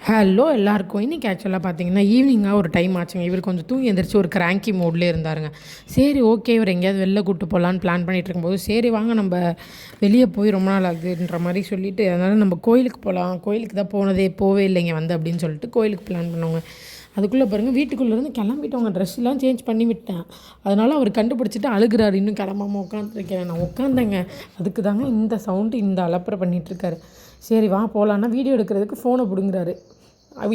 Hello எல்லாருக்கும். இன்றைக்கி ஆக்சுவலாக பார்த்தீங்கன்னா ஈவினிங்காக ஒரு டைம் ஆச்சுங்க. இவர் கொஞ்சம் தூங்கி எந்திரிச்சு ஒரு கிராங்கி மோட்லேயே இருந்தாருங்க. சரி ஓகே, இவர் எங்கேயாவது வெளில கூப்பிட்டு போகலான்னு பிளான் பண்ணிகிட்டு இருக்கும்போது, சரி வாங்க நம்ம வெளியே போய் ரொம்ப நாள் ஆகுதுன்ற மாதிரி சொல்லிவிட்டு, அதனால் நம்ம கோயிலுக்கு போகலாம், கோயிலுக்கு தான் போவே இல்லைங்க அப்படின்னு சொல்லிட்டு கோயிலுக்கு பிளான் பண்ணுவோங்க. அதுக்குள்ளே பாருங்கள், வீட்டுக்குள்ளேருந்து கிளம்பிட்டவங்க. ட்ரெஸ்லாம் சேஞ்ச் பண்ணி விட்டேன். அதனால் அவர் கண்டுபிடிச்சிட்டு அழுகிறாரு. இன்னும் கிளம்பாமல் உட்காந்துருக்கேன். நான் உட்காந்தேங்க. அதுக்கு தாங்க இந்த சவுண்டு, இந்த அலப்பறை பண்ணிகிட்ருக்காரு. சரி வா போகலான்னா வீடியோ எடுக்கிறதுக்கு ஃபோனை பிடுங்குறாரு.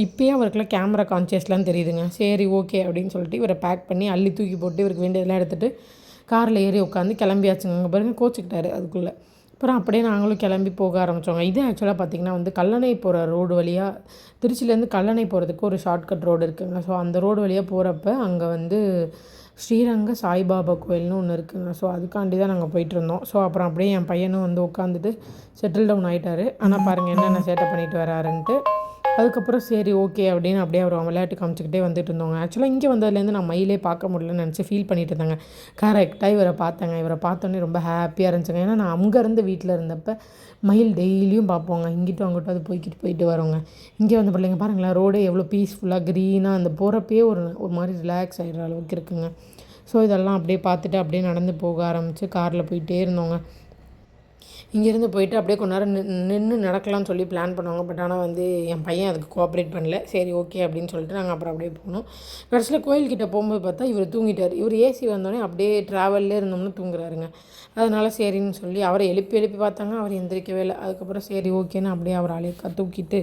இப்போயே அவருக்குலாம் கேமரா கான்சியஸ்லாம் தெரியுதுங்க. சரி ஓகே அப்படின்னு சொல்லிட்டு இவரை பேக் பண்ணி அள்ளி தூக்கி போட்டு இவருக்கு வேண்டியதெல்லாம் எடுத்துகிட்டு காரில் ஏறி உட்காந்து கிளம்பியாச்சுங்க. அங்கே பாருங்கள் கோச்சிக்கிட்டாரு அதுக்குள்ளே. அப்புறம் அப்படியே நாங்களும் கிளம்பி போக ஆரம்பித்தோங்க. இது ஆக்சுவலாக பார்த்திங்கன்னா கல்லணை போகிற ரோடு வழியாக, திருச்சியிலேருந்து கல்லணை போகிறதுக்கு ஒரு ஷார்ட்கட் ரோடு இருக்குங்க. ஸோ அந்த ரோடு வழியாக போகிறப்ப அங்கே ஸ்ரீரங்க சாய்பாபா கோயில்னு ஒன்று இருக்குங்க. ஸோ அதுக்காண்டி தான் நாங்கள் போயிட்டுருந்தோம். ஸோ அப்புறம் அப்படியே என் பையனும் உட்காந்துட்டு செட்டில் டவுன் ஆகிட்டார். ஆனால் பாருங்கள் என்னென்ன சேட்டை பண்ணிட்டு வராருன்ட்டு. அதுக்கப்புறம் சரி ஓகே அப்படின்னு அப்படியே அவர் விளையாட்டு காமிச்சிக்கிட்டே வந்துட்டு இருந்தோங்க. ஆக்சுவலாக இங்கே வந்ததுலேருந்து நான் மயிலே பார்க்க முடியலன்னு நினச்சி ஃபீல் பண்ணிட்டு இருந்தாங்க. கரெக்டாக இவரை பார்த்தேங்க. இவரை பார்த்தோன்னே ரொம்ப ஹாப்பியாக இருந்துச்சுங்க. ஏன்னா நான் அங்கேருந்து வீட்டில் இருந்தப்போ மயில் டெய்லியும் பார்ப்போங்க. இங்கிட்டும் அங்கிட்டும் அது போயிட்டு வரோங்க. இங்கே வந்து பிள்ளைங்க பாருங்களேன், ரோடே எவ்வளோ பீஸ்ஃபுல்லாக க்ரீனாக அந்த போகிறப்பயே ஒரு மாதிரி ரிலாக்ஸ் ஆகிடுற அளவுக்கு இருக்குங்க. ஸோ இதெல்லாம் அப்படியே பார்த்துட்டு அப்படியே நடந்து போக ஆரம்பித்து காரில் போயிட்டே இருந்தோங்க. இங்கேருந்து போயிட்டு அப்படியே கொஞ்ச நேரம் நின்று நடக்கலாம்னு சொல்லி பிளான் பண்ணுவாங்க. பட் ஆனால் என் பையன் அதுக்கு கோஆப்ரேட் பண்ணல. சரி ஓகே அப்படின்னு சொல்லிட்டு நாங்கள் அப்புறம் அப்படியே போனோம். கடைசியில் கோயில்கிட்ட போகும்போது பார்த்தா இவர் தூங்கிட்டார். இவர் ஏசி வந்தோடனே அப்படியே ட்ராவல்லே இருந்தோம்னு தூங்குறாருங்க. அதனால் சரின்னு சொல்லி அவரை எழுப்பி பார்த்தாங்க. அவர் எந்திரிக்கவே இல்லை. அதுக்கப்புறம் சரி ஓகேன்னு அப்படியே அவர் அழைக்கா தூக்கிட்டு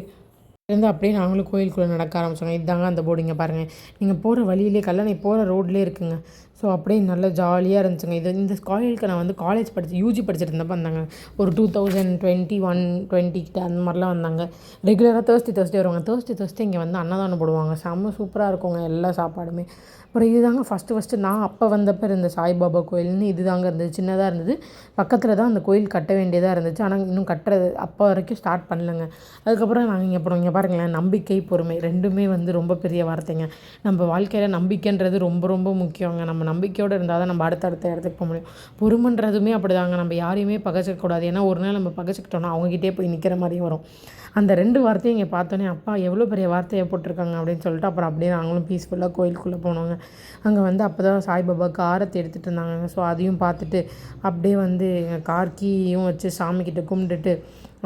இருந்து அப்படியே நாங்களும் கோயிலுக்குள்ளே நடக்க ஆரம்பித்தோங்க. இதுதாங்க அந்த போர்டிங்க பாருங்கள். நீங்கள் போகிற வழியிலே கல்லணை போகிற ரோட்லேயே இருக்குங்க. ஸோ அப்படியே நல்லா ஜாலியாக இருந்துச்சுங்க. இந்த கோயிலுக்கு நான் காலேஜ் யூஜி படிச்சுட்டு இருந்தப்போ வந்தாங்க. ஒரு 2021, 20 கிட்ட அந்த மாதிரிலாம் வந்தாங்க. ரெகுலராக தேர்ஸ்டே வருவாங்க. தேர்ஸ்டே இங்கே வந்து அன்னதானம் போடுவாங்க. செம்ம சூப்பராக இருக்குங்க எல்லா சாப்பாடுமே. அப்புறம் இதுதாங்க ஃபஸ்ட்டு நான் அப்போ வந்தப்போ இருந்த சாய்பாபா கோயில்னு இதுதாங்க இருந்தது. சின்னதாக இருந்தது. பக்கத்தில் தான் அந்த கோயில் கட்ட வேண்டியதாக இருந்துச்சு. ஆனால் இன்னும் கட்டுறது அப்போ வரைக்கும் ஸ்டார்ட் பண்ணலங்க. அதுக்கப்புறம் நாங்கள் இங்கே போகிறோம். இங்கே பாருங்களேன், நம்பிக்கை பொறுமை ரெண்டுமே ரொம்ப பெரிய வார்த்தைங்க. நம்ம வாழ்க்கையில் நம்பிக்கைன்றது ரொம்ப ரொம்ப முக்கியங்க. நம்ம நம்பிக்கையோடு இருந்தால் தான் நம்ம அடுத்த இடத்துக்கு போக முடியும். பொறுமைன்றதுமே அப்படிதாங்க. நம்ம யாரையுமே பகைச்சிக்கக்கூடாது. ஏன்னா ஒரு நாள் நம்ம பகைச்சிக்கிட்டோம்னா அவங்ககிட்டே போய் நிற்கிற மாதிரியும் வரும். அந்த 2 வார்த்தையும் இங்கே பார்த்தோன்னே அப்பா எவ்வளோ பெரிய வார்த்தையை போட்டிருக்காங்க அப்படின்னு சொல்லிட்டு அப்புறம் அப்படியே நாங்களும் பீஸ்ஃபுல்லாக கோயிலுக்குள்ளே போனோங்க. அங்கே அப்போ தான் சாய்பாபாவுக்கு ஆரத்தி எடுத்துகிட்டு இருந்தாங்க. ஸோ அதையும் பார்த்துட்டு அப்படியே எங்கள் கார் கீயும் வச்சு சாமிக்கிட்ட கும்பிட்டுட்டு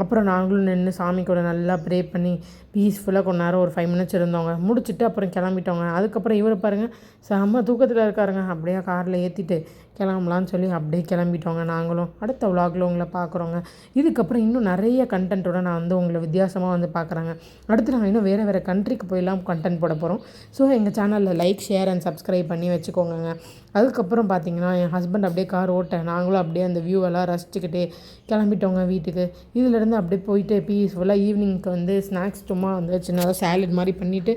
அப்புறம் நாங்களும் நின்று சாமி கூட நல்லா ப்ரே பண்ணி பீஸ்ஃபுல்லாக கொஞ்ச நேரம் ஒரு 5 மினிட்ஸ் இருந்தோங்க. முடிச்சுட்டு அப்புறம் கிளம்பிட்டோங்க. அதுக்கப்புறம் இவரை பாருங்கள், செம்ம தூக்கத்தில் இருக்காருங்க. அப்படியே காரில் ஏற்றிட்டு கிளம்பலான்னு சொல்லி அப்படியே கிளம்பிட்டோங்க. நாங்களும் அடுத்த விலாகில் உங்களை பார்க்குறோங்க. இதுக்கப்புறம் இன்னும் நிறைய கண்டென்ட்டோட நான் உங்களை வித்தியாசமாக பார்க்குறேங்க. அடுத்து நாங்கள் இன்னும் வேறு கண்ட்ரிக்கு போயெல்லாம் கண்டென்ட் போட போகிறோம். ஸோ எங்கள் சேனலில் லைக், ஷேர் அண்ட் சப்ஸ்கிரைப் பண்ணி வச்சுக்கோங்க. அதுக்கப்புறம் பார்த்திங்கன்னா என் ஹஸ்பண்ட் அப்படியே கார் ஓட்ட நாங்களும் அப்படியே அந்த வியூவெல்லாம் ரசிச்சுக்கிட்டே கிளம்பிட்டோங்க வீட்டுக்கு. இதிலேருந்து அப்படியே போயிட்டு பீஸ்ஃபுல்லாக ஈவினிங்க்கு ஸ்நாக்ஸ் சும்மா சின்னதாக சாலட் மாதிரி பண்ணிவிட்டு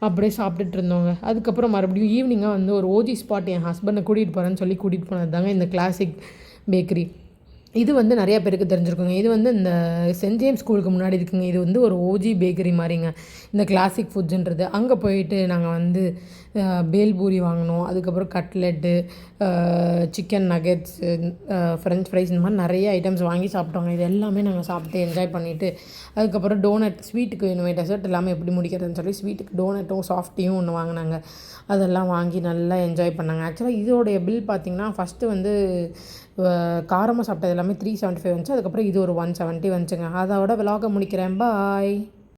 அப்படியே சாப்பிட்டுட்டு இருந்தோங்க. அதுக்கப்புறம் மறுபடியும் ஈவினிங்காக ஒரு ஓஜி ஸ்பாட் என் ஹஸ்பண்டை கூட்டிகிட்டு போகிறேன்னு சொல்லி கூட்டிகிட்டு போனது தாங்க இந்த கிளாசிக் பேக்கரி. இது நிறையா பேருக்கு தெரிஞ்சிருக்குங்க. இது இந்த சென்ட் ஜேம்ஸ் ஸ்கூலுக்கு முன்னாடி இருக்குங்க. இது ஒரு ஓஜி பேக்கரி மாதிரிங்க இந்த கிளாசிக் ஃபுட்ஸுன்றது. அங்கே போயிட்டு நாங்கள் பேல்பூரி வாங்கினோம். அதுக்கப்புறம் கட்லெட்டு, சிக்கன் நகெட்ஸு, ஃப்ரெஞ்ச் ஃப்ரைஸ் இந்த மாதிரி நிறைய ஐட்டம்ஸ் வாங்கி சாப்பிட்டோங்க. இது எல்லாமே நாங்கள் சாப்பிட்டு என்ஜாய் பண்ணிவிட்டு அதுக்கப்புறம் டோனட், ஸ்வீட்டுக்கு வேணுமே டெசர்ட் எல்லாமே எப்படி முடிக்கிறதுன்னு சொல்லி ஸ்வீட்டுக்கு டோனட்டும் சாஃப்ட்டியும் ஒன்று வாங்கினாங்க. அதெல்லாம் வாங்கி நல்லா என்ஜாய் பண்ணாங்க. ஆக்சுவலாக இதோடைய பில் பார்த்திங்கன்னா ஃபஸ்ட்டு காரமாக சாப்பிட்டது எல்லாமே 375 வந்துச்சு. அதுக்கப்புறம் இது ஒரு 170 வந்துச்சுங்க. அதோட விலாக முடிக்கிறேன். பாய்.